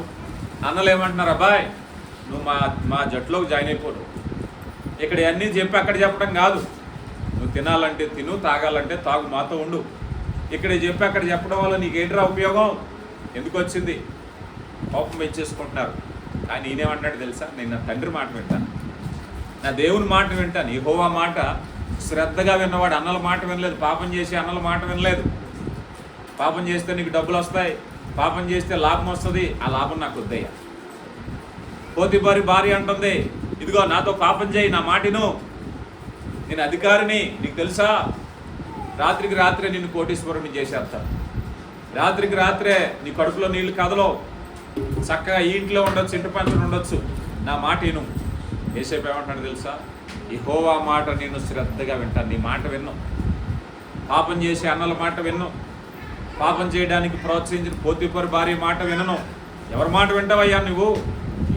[SPEAKER 1] అన్నలు ఏమంటున్నారు? అబ్బాయి నువ్వు మా జట్టులోకి జాయిన్ అయిపోరు. ఇక్కడ అన్నీ చెప్పి అక్కడ చెప్పడం కాదు. నువ్వు తినాలంటే తిను, తాగాలంటే తాగు, మాతో ఉండు. ఇక్కడ చెప్పి అక్కడ చెప్పడం వల్ల నీకేంట్రా ఉపయోగం? ఎందుకు వచ్చింది? కోపం పెంచేసుకుంటున్నారు. కానీ నేనేమంటాడు తెలుసా? నేను నా తండ్రి మాట వింటాను, నా దేవుని మాట వింటాను. యెహోవా మాట శ్రద్ధగా విన్నవాడు అన్నల మాట వినలేదు. పాపం చేసి అన్నల మాట వినలేదు. పాపం చేస్తే నీకు డబ్బులు వస్తాయి, పాపం చేస్తే లాభం వస్తుంది, ఆ లాభం నాకు వద్దయ్యా. పోతిఫారు భార్య అంటుంది, ఇదిగో నాతో పాపం చేయి, నా మాటిను, నేను అధికారిని, నీకు తెలుసా? రాత్రికి రాత్రే నిన్ను కోటీశ్వరుని చేసేస్తాను. రాత్రికి రాత్రే నీ కడుపులో నీళ్ళు కదలో, చక్కగా ఈ ఇంట్లో ఉండొచ్చు, ఇంటి పంచడం ఉండొచ్చు, నా మాట విను. యోసేపు ఏమంటాడు తెలుసా? యెహోవా మాట నేను శ్రద్ధగా వింటాను. నీ మాట విన్ను. పాపం చేసి అన్నల మాట విన్ను. పాపం చేయడానికి ప్రోత్సహించిన పోతిఫారు భార్య మాట వినను. ఎవరి మాట వింటావయ్యా నువ్వు?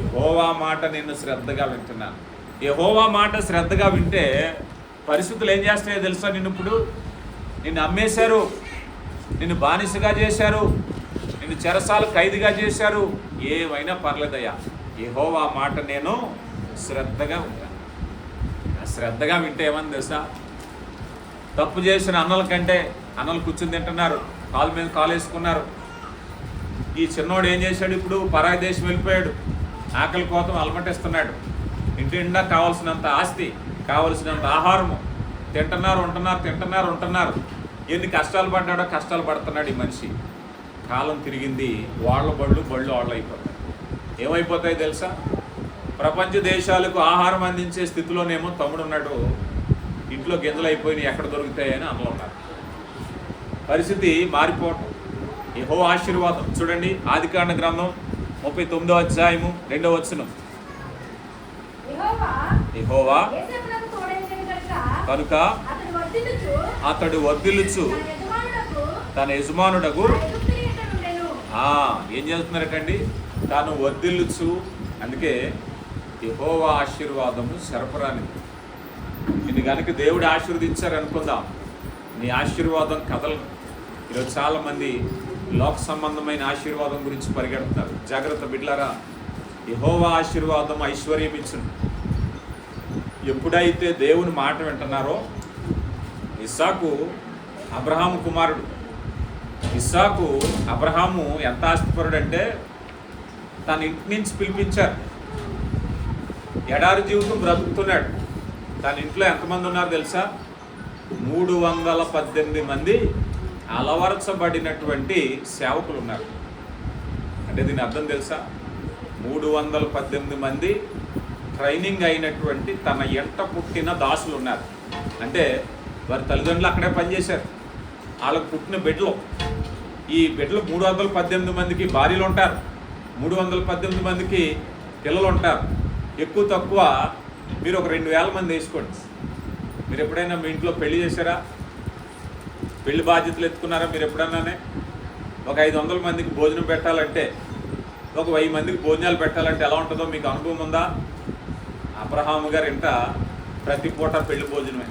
[SPEAKER 1] యెహోవా మాట నేను శ్రద్ధగా వింటున్నాను. యెహోవా మాట శ్రద్ధగా వింటే పరిస్థితులు ఏం చేస్తాయో తెలుసా? నిన్ను అమ్మేశారు, నిన్ను బానిసగా చేశారు, నిన్ను చెరసాల ఖైదీగా చేశారు, ఏమైనా పర్లేదయ్యా, యెహోవా మాట నేను శ్రద్ధగా వింటాను. శ్రద్ధగా వింటే ఏమని తెలుసా? తప్పు చేసిన అన్నల కంటే అన్నలు కూర్చుని తింటున్నారు, కాలు మీద కాలు వేసుకున్నారు. ఈ చిన్నోడు ఏం చేశాడు? ఇప్పుడు పరాయి దేశం వెళ్ళిపోయాడు, ఆకలి కోసం అలమటిస్తున్నాడు. ఇంటి నిండా కావాల్సినంత ఆస్తి, కావలసినంత ఆహారము, తింటున్నారు. ఎన్ని కష్టాలు పడ్డాడో కష్టాలు పడుతున్నాడు ఈ మనిషి. కాలం తిరిగింది, వాళ్ళ బళ్ళు వాళ్ళు అయిపోతాయి. ఏమైపోతాయి తెలుసా? ప్రపంచ దేశాలకు ఆహారం అందించే స్థితిలోనేమో తమ్ముడు ఉన్నాడు, ఇంట్లో గింజలు అయిపోయినాయి, ఎక్కడ దొరుకుతాయని అన్నలు ఉన్నారు. పరిస్థితి మారిపోవటం. యెహోవా ఆశీర్వాదం చూడండి, ఆదికాండ గ్రంథం 39వ అధ్యాయము 2వ వచనం. యెహోవా కనుక అతడు వర్ధిల్లుచు తన యజమానుడకు ఏం చేస్తున్నారటండి? తాను వర్ధిల్లుచు. అందుకే యెహోవా ఆశీర్వాదము సరఫరానిది. నిన్ను కనుక దేవుడు ఆశీర్వదించారనుకుందాం, నీ ఆశీర్వాదం కదలను. ఈరోజు చాలామంది లోక సంబంధమైన ఆశీర్వాదం గురించి పరిగెడుతున్నారు. జాగ్రత్త బిడ్డలారా, యెహోవా ఆశీర్వాదం ఐశ్వర్యం ఇచ్చును. ఎప్పుడైతే దేవుని మాట వింటున్నారో, ఇస్సాకు అబ్రహాము కుమారుడు. అబ్రహాము ఎంత ఆస్తిపరుడు అంటే తన ఇంటి నుంచి పిలిపించారు. ఎడారి జీవితం బ్రతుకుతున్నాడు. తన ఇంట్లో ఎంతమంది ఉన్నారు తెలుసా? 318 మంది అలవరచబడినటువంటి సేవకులు ఉన్నారు. అంటే దీని అర్థం తెలుసా? 318 మంది ట్రైనింగ్ అయినటువంటి తన ఎంట పుట్టిన దాసులు ఉన్నారు. అంటే వారి తల్లిదండ్రులు అక్కడే పనిచేశారు. వాళ్ళకు పుట్టిన బిడ్డలు, ఈ బిడ్డలు 318 మందికి భార్యలు ఉంటారు, 318 మందికి పిల్లలు ఉంటారు. ఎక్కువ తక్కువ మీరు ఒక 2000 మంది వేసుకోండి. మీరు ఎప్పుడైనా మీ ఇంట్లో పెళ్లి చేశారా? పెళ్లి బాధ్యతలు ఎత్తుకున్నారా? మీరు ఎప్పుడన్నానే ఒక 500 మందికి భోజనం పెట్టాలంటే, ఒక 1000 మందికి భోజనాలు పెట్టాలంటే ఎలా ఉంటుందో మీకు అనుభవం ఉందా? అబ్రహాము గారి ఇంట ప్రతి పూట పెళ్లి భోజనమే.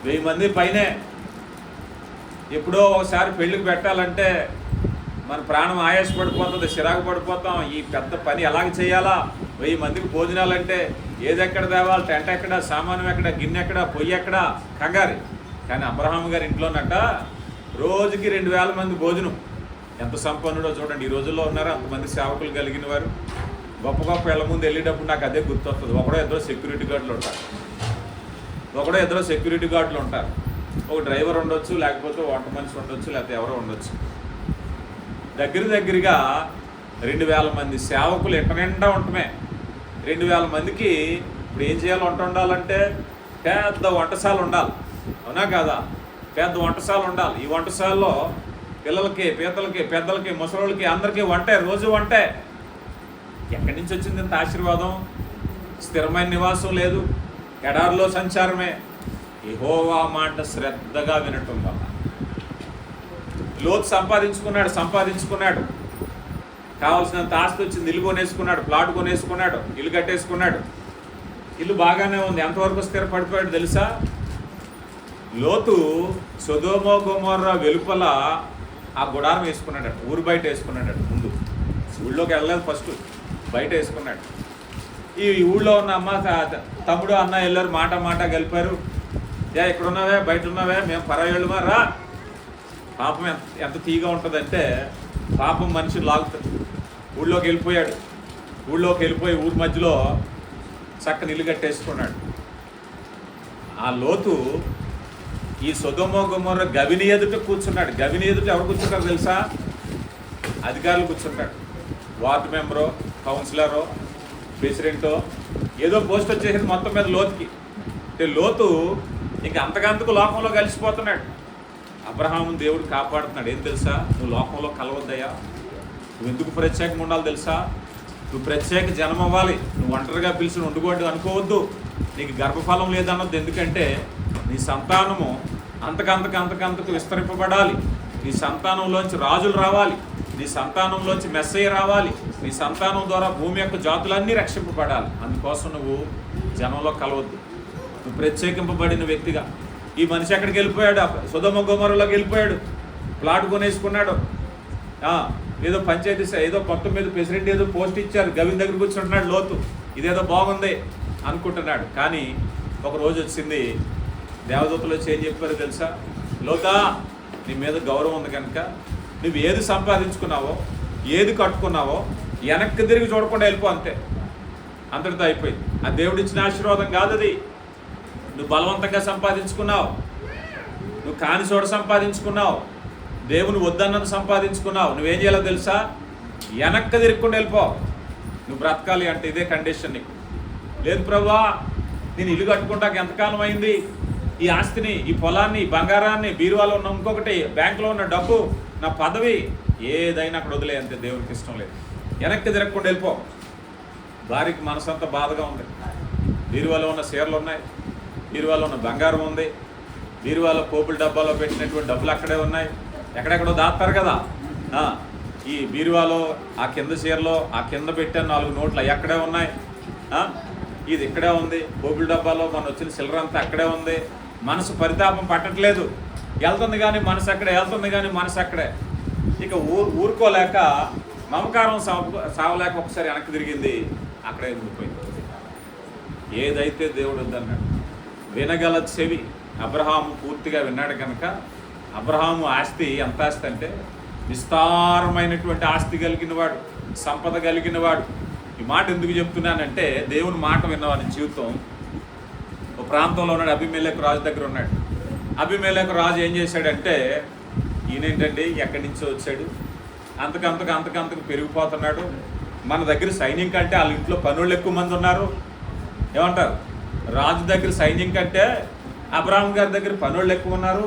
[SPEAKER 1] 1000 మంది పైనే. ఎప్పుడో ఒకసారి పెళ్లికి పెట్టాలంటే మన ప్రాణం ఆయాసపడిపోతుంది, చిరాకు పడిపోతాం. ఈ పెద్ద పని ఎలాగ చేయాలా? 1000 మందికి భోజనాలంటే ఏదెక్కడ తేవాలి, టెంట్ ఎక్కడ, సామానం ఎక్కడ, గిన్నె ఎక్కడ, పొయ్యి ఎక్కడ, కంగారి. కానీ అబ్రహాము గారి ఇంట్లోనట రోజుకి 2000 మంది భోజనం. ఎంత సంపన్నుడో చూడండి. ఈ రోజుల్లో ఉన్నారు అంతమంది సేవకులు కలిగిన వారు. గొప్ప గొప్ప ఇళ్ళ ముందు వెళ్ళేటప్పుడు నాకు అదే గుర్తొస్తుంది. ఒకడో ఇద్దరు సెక్యూరిటీ గార్డులు ఉంటారు. ఒక డ్రైవర్ ఉండొచ్చు, లేకపోతే వంట మనిషి ఉండొచ్చు, లేకపోతే ఎవరో ఉండొచ్చు. దగ్గరగా 2000 మంది సేవకులు ఇంట నిండా ఉండటమే. 2000 మందికి ఇప్పుడు ఏం చేయాలి? వంట ఉండాలంటే పెద్ద వంటశాల ఉండాలి, అవునా కాదా? పెద్ద వంటశాల ఉండాలి. ఈ వంటశాలలో పిల్లలకి, పీతలకి, పెద్దలకి, ముసలోళ్ళకి అందరికీ వంటే, రోజు వంటే. ఎక్కడి నుంచి వచ్చింది ఇంత ఆశీర్వాదం? స్థిరమైన నివాసం లేదు, ఎడారిలో సంచారమే. యెహోవా మాట శ్రద్ధగా వినటం వల్ల. లోతు సంపాదించుకున్నాడు, కావాల్సినంత ఆస్తి వచ్చింది, ఇల్లు కొనేసుకున్నాడు, ప్లాట్ కొనేసుకున్నాడు, ఇల్లు కట్టేసుకున్నాడు. ఇల్లు బాగానే ఉంది. ఎంతవరకు స్థిరపడిపోయాడు తెలుసా? లోతు సొదొమ గొమొర్రా వెలుపల ఆ గుడారం వేసుకున్నాడట, ఊరు బయట వేసుకున్నాడట. ముందు ఊళ్ళోకి వెళ్ళలేదు, ఫస్ట్ బయట వేసుకున్నాడు. ఈ ఊళ్ళో ఉన్న అమ్మ, తమ్ముడు, అన్న వెళ్ళారు, మాట కలిపారు. ఇక్కడ ఉన్నావే, బయట ఉన్నావే, మేము పరాయేళ్ళమా రా. పాపం ఎంత తీగా ఉంటుందంటే, పాపం మనిషిని లాగుతుంది. ఊళ్ళోకి వెళ్ళిపోయి ఊరి మధ్యలో చక్కని ఇల్లు కట్టేసుకున్నాడు. ఆ లోతు ఈ సొదొమ గొమొర్రా గవిని ఎదుట కూర్చున్నాడు. గవిని ఎదుట ఎవరు కూర్చుంటారు తెలుసా? అధికారులు కూర్చుంటాడు. వార్డు మెంబరో, కౌన్సిలరో, ప్రెసిడెంటో ఏదో పోస్ట్ వచ్చేసింది మొత్తం మీద లోతుకి. అంటే లోతు ఇంక అంతకంతకు లోకంలో కలిసిపోతున్నాడు. అబ్రహాముని దేవుడు కాపాడుతున్నాడు. ఏం తెలుసా? నువ్వు లోకంలో కలవద్దయ్యా, నువ్వు ఎందుకు ప్రత్యేకంగా ఉండాలి తెలుసా? నువ్వు ప్రత్యేక జన్మ అవ్వాలి. నువ్వు ఒంటరిగా పిలిచి వండుకోండి అనుకోవద్దు. నీకు గర్భఫలం లేదన్నది. ఎందుకంటే నీ సంతానము అంతకంతకు విస్తరింపబడాలి. నీ సంతానంలోంచి రాజులు రావాలి, నీ సంతానంలోంచి మెస్సయ్య రావాలి, నీ సంతానం ద్వారా భూమి యొక్క జాతులన్నీ రక్షింపబడాలి. అందుకోసం నువ్వు జనంలో కలవద్దు. నువ్వు ప్రత్యేకింపబడిన వ్యక్తిగా. ఈ మనిషి ఎక్కడికి వెళ్ళిపోయాడు? సొదొమ గొమొర్రాలోకి వెళ్ళిపోయాడు, ప్లాట్ కొనేసుకున్నాడు. ఏదో పంచాయతీ, ఏదో మొత్తం మీద ప్రెసిడెంట్ ఏదో పోస్ట్ ఇచ్చారు, గవిని దగ్గర కూర్చుంటున్నాడు లోతు. ఇదేదో బాగుంది అనుకుంటున్నాడు. కానీ ఒక రోజు వచ్చింది, దేవదూతలు వచ్చి ఏం చెప్పారు తెలుసా? లోతా, నీ మీద గౌరవం ఉంది కనుక నువ్వు ఏది సంపాదించుకున్నావో, ఏది కట్టుకున్నావో వెనక్కి తిరిగి చూడకుండా వెళ్ళిపో, అంతే. అంతటితో అయిపోయింది. ఆ దేవుడిచ్చిన ఆశీర్వాదం కాదు అది. నువ్వు బలవంతంగా సంపాదించుకున్నావు, నువ్వు కాని చోట సంపాదించుకున్నావు, దేవుని వద్దన్నది సంపాదించుకున్నావు. నువ్వేం చేయాలో తెలుసా? వెనక్కి తిరగకుండా వెళ్ళిపో. నువ్వు బ్రతకాలి అంటే ఇదే కండిషన్ నీకు. లేదు ప్రభువా, నేను ఇల్లు కట్టుకుంటాక ఎంతకాలం అయింది, ఈ ఆస్తిని, ఈ పొలాన్ని, ఈ బంగారాన్ని, బీరువాలో ఉన్న ఇంకొకటి, బ్యాంకులో ఉన్న డబ్బు, నా పదవి, ఏదైనా అక్కడ వదిలే, అంతే. దేవునికి ఇష్టం లేదు. వెనక్కి తిరగకుండా వెళ్ళిపో. భార్యకి మనసంతా బాధగా ఉంది. బీరువాలో ఉన్న చీరలు ఉన్నాయి, బీరువాలో ఉన్న బంగారం ఉంది, బీరువాలో పోపుల డబ్బాలో పెట్టినటువంటి డబ్బులు అక్కడే ఉన్నాయి. ఎక్కడెక్కడో దాస్తారు కదా. ఈ బీరువాలో ఆ కింద చీరలో ఆ కింద పెట్టాను 4 నోట్లు అవి అక్కడే ఉన్నాయి. ఇది ఇక్కడే ఉంది. పోపుల డబ్బాలో మన వచ్చిన సిల్లర్ అంతా అక్కడే ఉంది. మనసు పరితాపం పట్టట్లేదు. వెళ్తుంది కానీ మనసు అక్కడే, వెళ్తుంది కానీ మనసు అక్కడే. ఇక ఊరుకోలేక, మమకారం సావలేక ఒకసారి వెనక్కి తిరిగింది, అక్కడే ఉండిపోయింది. ఏదైతే దేవుడు వద్దన్నాడు, వినగల చెవి అబ్రహాము పూర్తిగా విన్నాడు కనుక, అబ్రహాము ఆస్తి ఎంత ఆస్తి అంటే విస్తారమైనటువంటి ఆస్తి కలిగినవాడు, సంపద కలిగినవాడు. ఈ మాట ఎందుకు చెప్తున్నానంటే, దేవుని మాట విన్నవాడి జీవితం. ఒక ప్రాంతంలో ఉన్నాడు, అబీమెలెకు రాజు దగ్గర ఉన్నాడు. అబీమెలెకు రాజు ఏం చేశాడంటే, ఈయనేంటండి ఎక్కడి నుంచో వచ్చాడు, అంతకంతకు పెరిగిపోతున్నాడు, మన దగ్గర సైన్యం కంటే వాళ్ళ ఇంట్లో పనులు ఎక్కువ మంది ఉన్నారు. ఏమంటారు? రాజు దగ్గర సైన్యం కంటే అబ్రహాం గారి దగ్గర పనులు ఎక్కువ ఉన్నారు.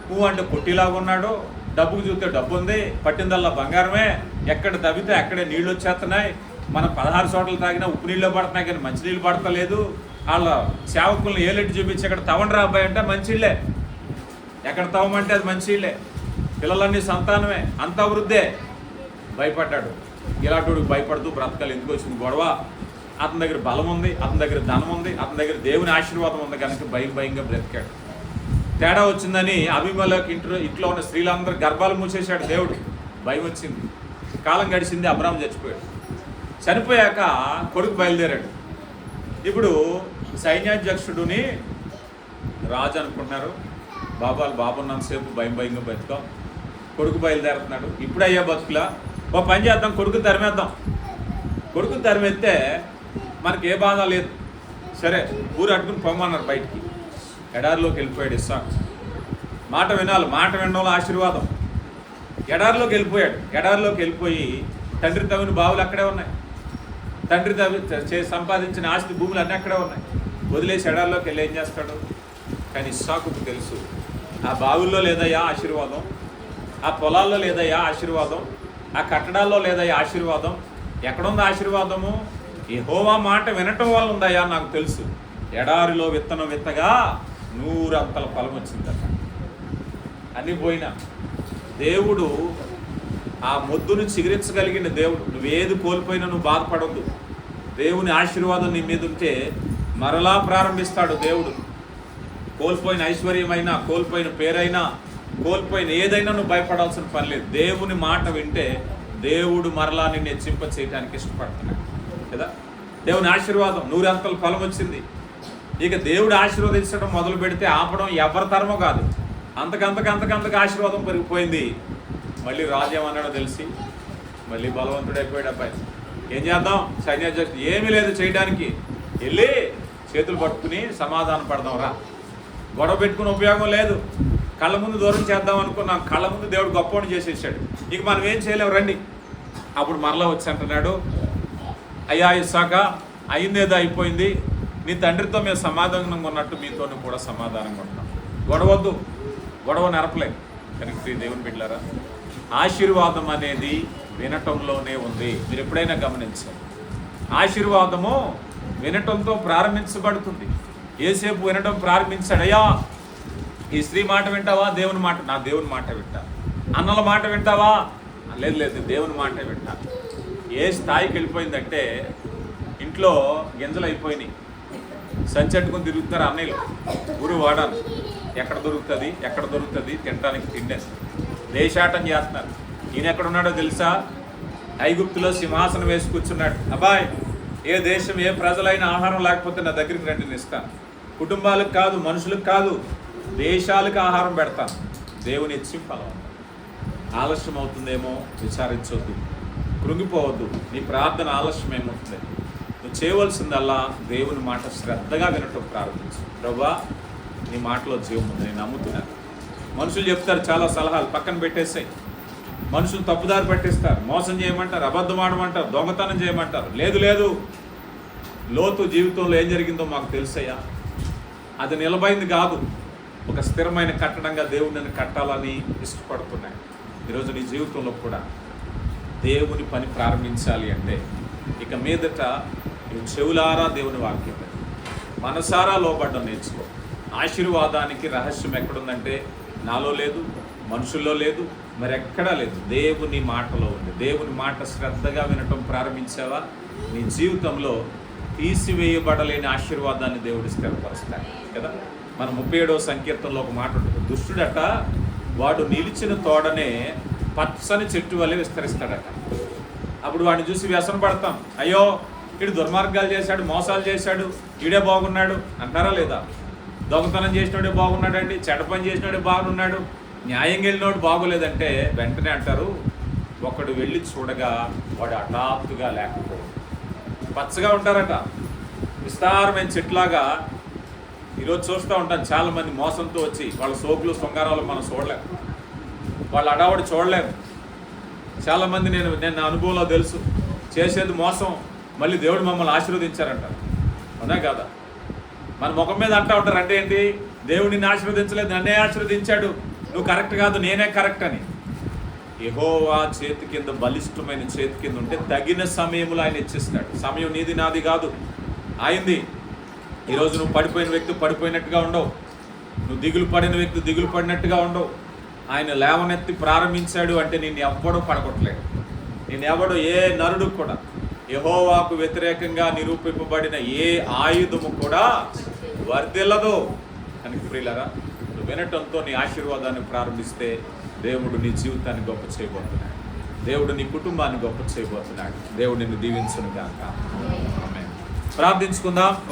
[SPEAKER 1] పువ్వు అంటే కొట్టిలాగా ఉన్నాడు, డబ్బుకు చూస్తే డబ్బు ఉంది, పట్టిందల్లా బంగారమే, ఎక్కడ తవ్వితే అక్కడే నీళ్ళు వచ్చేస్తున్నాయి. మనం 16 చోట్ల తాగినా ఉప్పు నీళ్ళు పడుతున్నాయి కానీ మంచినీళ్ళు పడతలేదు. వాళ్ళ సేవకులను ఏలెట్టి చూపించి ఎక్కడ తవ్వండి అబ్బాయి అంటే మంచిళ్ళే, ఎక్కడ తవ్వమంటే అది మంచిళ్ళే, పిల్లలన్నీ సంతానమే, అంతా వృద్ధే. భయపడ్డాడు. ఇలాంటి భయపడుతూ బ్రతకాలి. ఎందుకు వచ్చింది గొడవ? అతని దగ్గర బలం ఉంది, అతని దగ్గర ధనం ఉంది, అతని దగ్గర దేవుని ఆశీర్వాదం ఉంది కనుక భయంగా బ్రతికాడు. తేడా వచ్చిందని అబీమెలెకు ఇంట్లో ఉన్న స్త్రీలందరూ గర్భాలు మూసేశాడు దేవుడు. భయం వచ్చింది. కాలం గడిచింది, అబ్రాహాము చచ్చిపోయాడు. చనిపోయాక కొడుకు బయలుదేరాడు. ఇప్పుడు సైన్యాధ్యక్షుడిని రాజు అనుకుంటున్నారు. బాబున్నంతసేపు భయంగా బతుకాం. కొడుకు బయలుదేరుతున్నాడు. ఇప్పుడు అయ్యా బతుకులా, ఓ పని చేద్దాం, కొడుకుని తరిమేద్దాం. కొడుకుని తరిమేస్తే మనకి ఏ బాధ లేదు. సరే, ఊరు అట్టుకుని పొమ్మన్నారు బయటికి. ఎడారిలోకి వెళ్ళిపోయాడు ఇస్సాకు. మాట వినాలి. మాట వినడంలో ఆశీర్వాదం. ఎడారిలోకి వెళ్ళిపోయి తండ్రి తవ్విన బావులు అక్కడే ఉన్నాయి. తండ్రి సంపాదించిన ఆస్తి భూములు అన్నీ అక్కడే ఉన్నాయి. వదిలేసి ఎడారిలోకి వెళ్ళి ఏం చేస్తాడు? కానీ ఇస్సాకుకు తెలుసు, ఆ బావుల్లో లేదయ్యా ఆశీర్వాదం, ఆ పొలాల్లో లేదయ్యా ఆశీర్వాదం, ఆ కట్టడాల్లో లేదయ్యా ఆశీర్వాదం. ఎక్కడుంది ఆశీర్వాదము? యెహోవా మాట వినటం వల్ల ఉందయ్యా నాకు తెలుసు. ఎడారిలో విత్తనం విత్తగా 100 అంతల ఫలం వచ్చిందట. అన్నీ పోయినా దేవుడు ఆ మొద్దును చిగురించగలిగిన దేవుడు. నువ్వేది కోల్పోయినా నువ్వు బాధపడొద్దు. దేవుని ఆశీర్వాదం నీ మీద ఉంటే మరలా ప్రారంభిస్తాడు దేవుడు. కోల్పోయిన ఐశ్వర్యమైనా, కోల్పోయిన పేరైనా, కోల్పోయిన ఏదైనా నువ్వు భయపడాల్సిన పని లేదు. దేవుని మాట వింటే దేవుడు మరలా నిన్ను హెచ్చింప చేయడానికి ఇష్టపడుతున్నాడు కదా. దేవుని ఆశీర్వాదం 100 అంతల ఫలం వచ్చింది. ఇక దేవుడు ఆశీర్వదించడం మొదలు పెడితే ఆపడం ఎవరి తరమో కాదు. అంతకంతకు ఆశీర్వాదం పెరిగిపోయింది. మళ్ళీ రాజు ఏమన్నాడో తెలిసి మళ్ళీ బలవంతుడైపోయాడు అబ్బాయి. ఏం చేద్దాం? సైన్యాధ్యక్షుడు ఏమీ లేదు చేయడానికి. వెళ్ళి చేతులు పట్టుకుని సమాధానం పడదాం రా, గొడవ పెట్టుకుని ఉపయోగం లేదు. కళ్ళ ముందు దూరం చేద్దాం అనుకున్నాం, కళ్ళ ముందు దేవుడు గొప్పని చేసేసాడు. ఇక మనం ఏం చేయలేము రండి. అప్పుడు మరలా వచ్చి అంటున్నాడు, అయ్యా ఇస్సాక, అయిందేదో అయిపోయింది. నీ తండ్రితో మేము సమాధానంగా ఉన్నట్టు మీతోనూ కూడా సమాధానంగా ఉంటాం. గొడవద్దు, గొడవ నెరపలేదు. కనుక దేవుని బిడ్డలారా, ఆశీర్వాదం అనేది వినటంలోనే ఉంది. మీరు ఎప్పుడైనా గమనించండి, ఆశీర్వాదము వినటంతో ప్రారంభించబడుతుంది. ఏసేపు వినటం ప్రారంభించాడు. అయ్యా ఈ స్త్రీ మాట వింటావా? దేవుని మాట. నా దేవుని మాట వింటా. అన్నల మాట వింటావా? లేదు దేవుని మాట వింటా. ఏ స్థాయికి వెళ్ళిపోయిందంటే ఇంట్లో గింజలు అయిపోయినాయి, సంచట్టుకుని తిరుగుతున్నారు అన్నయ్యలు ఊరు వాడాను. ఎక్కడ దొరుకుతుంది తినడానికి తిండేస్తారు. దేశాటం చేస్తున్నారు. ఈయన ఎక్కడున్నాడో తెలుసా? ఐగుప్తులో సింహాసనం వేసి కూర్చున్నాడు. అబ్బాయి, ఏ దేశం ఏ ప్రజలైన ఆహారం లేకపోతే నా దగ్గరికి రండి, నేను ఇస్తాను. కుటుంబాలకు కాదు, మనుషులకు కాదు, దేశాలకు ఆహారం పెడతాను. దేవుని హెచ్చింపలం. ఆలస్యం అవుతుందేమో విచారించవద్దు, కృంగిపోవద్దు. నీ ప్రార్థన ఆలస్యం ఏమవుతుంది? నువ్వు చేయవలసిందల్లా దేవుని మాట శ్రద్ధగా వినటం ప్రారంభించు. ప్రభువా, నీ మాటలో జీవం ఉంది, నేను నమ్ముతున్నాను. మనుషులు చెప్తారు చాలా సలహాలు, పక్కన పెట్టేసాయి. మనుషులు తప్పుదారి పట్టిస్తారు, మోసం చేయమంటారు, అబద్ధం ఆడమంటారు, దొంగతనం చేయమంటారు. లేదు, లోతు జీవితంలో ఏం జరిగిందో మాకు తెలుసయ్యా. అది నిలబైంది కాదు, ఒక స్థిరమైన కట్టడంగా దేవుడిని కట్టాలని ఇష్టపడుతున్నాయి. ఈరోజు నీ జీవితంలో కూడా దేవుని పని ప్రారంభించాలి అంటే ఇక మీదట నువ్వు చెవులారా దేవుని వాక్యం, మనసారా లోబడ్డం నేర్చుకో. ఆశీర్వాదానికి రహస్యం ఎక్కడుందంటే నాలో లేదు, మనుషుల్లో లేదు, మరి ఎక్కడా లేదు, దేవుని మాటలో ఉంది. దేవుని మాట శ్రద్ధగా వినటం ప్రారంభించావా, నీ జీవితంలో తీసివేయబడలేని ఆశీర్వాదాన్ని దేవుడు స్థిరపరుస్తాడు కదా. మన 37వ సంకీర్తనలో ఒక మాట ఉంటుంది, దుష్టుడట వాడు నిలిచిన తోడనే పచ్చని చెట్టు వల్లే విస్తరిస్తాడట. అప్పుడు వాడిని చూసి వ్యసన పడతాం, అయ్యో వీడు దుర్మార్గాలు చేశాడు, మోసాలు చేశాడు, వీడే బాగున్నాడు అంటారా లేదా? దొంగతనం చేసినోడే బాగున్నాడండి, చెడ్డ పని చేసినోడే బాగున్నాడు, న్యాయం వెళ్ళినోడు బాగోలేదంటే వెంటనే అంటారు, ఒకడు వెళ్ళి చూడగా వాడు హఠాత్తుగా లేకపోవడం. పచ్చగా ఉంటారట, విస్తారమైన చెట్లాగా. ఈరోజు చూస్తూ ఉంటాను చాలామంది మోసంతో వచ్చి వాళ్ళ సోపులు శృంగారాలు మనం చూడలేము, వాళ్ళ అడావడి చూడలేము. చాలామంది నేను నా అనుభవంలో తెలుసు, చేసేది మోసం, మళ్ళీ దేవుడు మమ్మల్ని ఆశీర్వదించారంటారు. అవునా కాదా? మన ముఖం మీద అంటూ ఉంటారు, అంటే ఏంటి? దేవుడు నిన్ను ఆశీర్వదించలేదు, నన్నే ఆశీర్వదించాడు, నువ్వు కరెక్ట్ కాదు, నేనే కరెక్ట్ అని. యెహోవా చేతి కింద, బలిష్టమైన చేతి కింద ఉంటే తగిన సమయంలో ఆయన ఇచ్చిస్తాడు. సమయం నీది నాది కాదు, ఆయనది. ఈరోజు నువ్వు పడిపోయిన వ్యక్తి పడిపోయినట్టుగా ఉండవు, నువ్వు దిగులు పడిన వ్యక్తి దిగులు పడినట్టుగా ఉండవు. ఆయన లేవనెత్తి ప్రారంభించాడు అంటే నిన్ను ఎవ్వడూ పడగొట్టలేడు. నిన్నెవడు, ఏ నరుడు కూడా, యెహోవాకు వ్యతిరేకంగా నిరూపింపబడిన ఏ ఆయుధము కూడా వర్ధిల్లదు. కనుక ప్రియులారా, నువ్వు వినటంతో నీ ఆశీర్వాదాన్ని ప్రారంభిస్తే దేవుడు నీ జీవితాన్ని గొప్ప చేయబోతున్నాడు, దేవుడు నీ కుటుంబాన్ని గొప్ప చేయబోతున్నాడు. దేవుడు నిన్ను దీవించును గాక. ఆమేన్. ప్రార్థించుకుందాం.